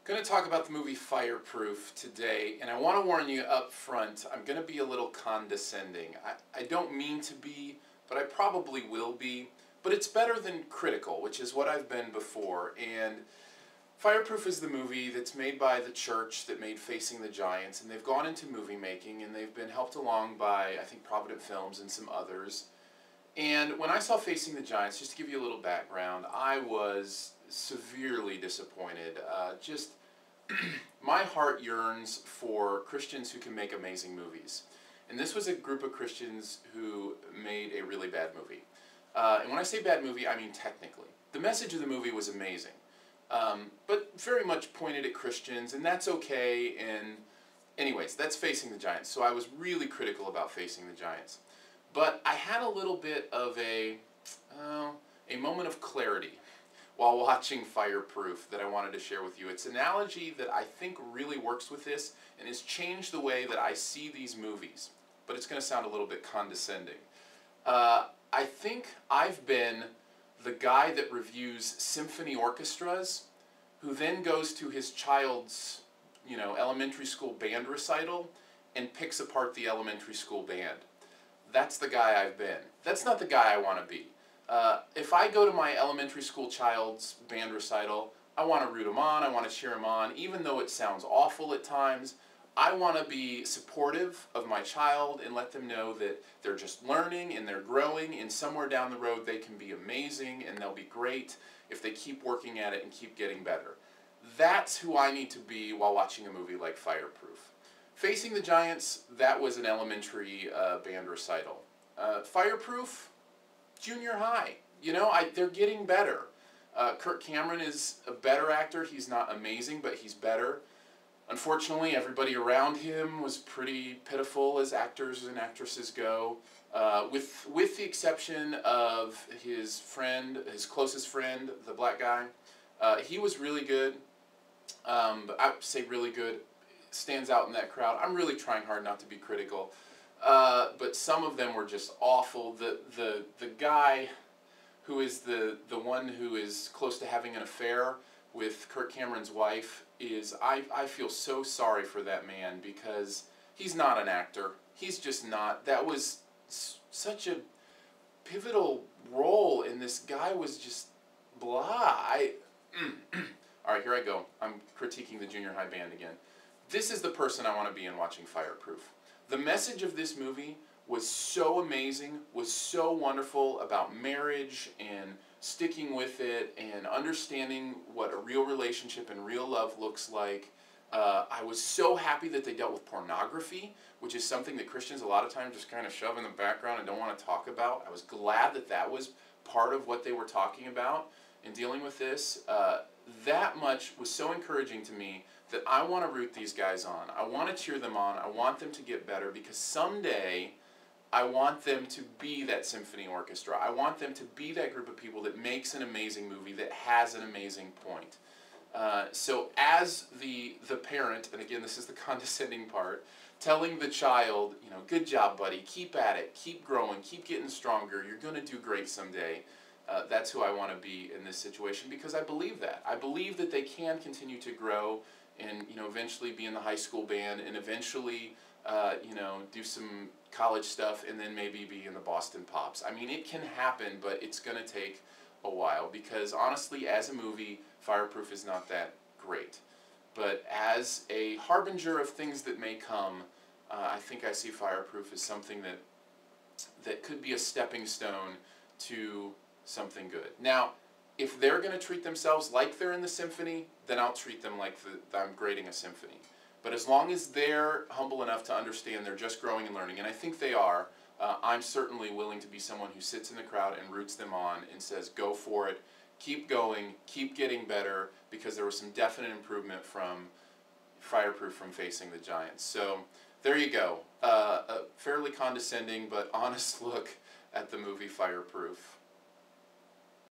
Going to talk about the movie Fireproof today, and I want to warn you up front, I'm going to be a little condescending. I don't mean to be, but I probably will be, but it's better than critical, which is what I've been before. And Fireproof is the movie that's made by the church that made Facing the Giants, and they've gone into movie making, and they've been helped along by, I think, Provident Films and some others. And when I saw Facing the Giants, just to give you a little background, I was severely disappointed. My heart yearns for Christians who can make amazing movies. And this was a group of Christians who made a really bad movie. And when I say bad movie, I mean technically. The message of the movie was amazing, but very much pointed at Christians, and that's okay. And anyways, that's Facing the Giants. So I was really critical about Facing the Giants. But I had a little bit of a moment of clarity while watching Fireproof that I wanted to share with you. It's an analogy that I think really works with this and has changed the way that I see these movies. But it's going to sound a little bit condescending. I think I've been the guy that reviews symphony orchestras who then goes to his child's, elementary school band recital and picks apart the elementary school band. That's the guy I've been. That's not the guy I want to be. If I go to my elementary school child's band recital, I want to root him on, I want to cheer him on, even though it sounds awful at times. I want to be supportive of my child and let them know that they're just learning and they're growing, and somewhere down the road they can be amazing and they'll be great if they keep working at it and keep getting better. That's who I need to be while watching a movie like Fireproof. Facing the Giants, that was an elementary band recital. Fireproof, junior high. They're getting better. Kirk Cameron is a better actor. He's not amazing, but he's better. Unfortunately, everybody around him was pretty pitiful as actors and actresses go, with the exception of his friend, his closest friend, the black guy. He was really good, but I would say really good. Stands out in that crowd. I'm really trying hard not to be critical, but some of them were just awful. The guy who is the one who is close to having an affair with Kirk Cameron's wife is, I feel so sorry for that man, because he's not an actor. He's just not. That was such a pivotal role, and this guy was just blah. Alright, here I go. I'm critiquing the junior high band again. This is the person I want to be in watching Fireproof. The message of this movie was so amazing, was so wonderful about marriage and sticking with it and understanding what a real relationship and real love looks like. I was so happy that they dealt with pornography, which is something that Christians a lot of times just kind of shove in the background and don't want to talk about. I was glad that that was part of what they were talking about in dealing with this. That much was so encouraging to me that I want to root these guys on. I want to cheer them on. I want them to get better, because someday I want them to be that symphony orchestra. I want them to be that group of people that makes an amazing movie, that has an amazing point. So as the parent, and again this is the condescending part, telling the child, good job buddy, keep at it, keep growing, keep getting stronger, you're going to do great someday. That's who I want to be in this situation, because I believe that. I believe that they can continue to grow and eventually be in the high school band, and eventually do some college stuff, and then maybe be in the Boston Pops. I mean, it can happen, but it's going to take a while, because honestly, as a movie, Fireproof is not that great. But as a harbinger of things that may come, I think I see Fireproof as something that could be a stepping stone to something good. Now, if they're going to treat themselves like they're in the symphony, then I'll treat them like I'm grading a symphony. But as long as they're humble enough to understand they're just growing and learning, and I think they are, I'm certainly willing to be someone who sits in the crowd and roots them on and says, go for it, keep going, keep getting better, because there was some definite improvement from Fireproof from Facing the Giants. So there you go. A fairly condescending but honest look at the movie Fireproof.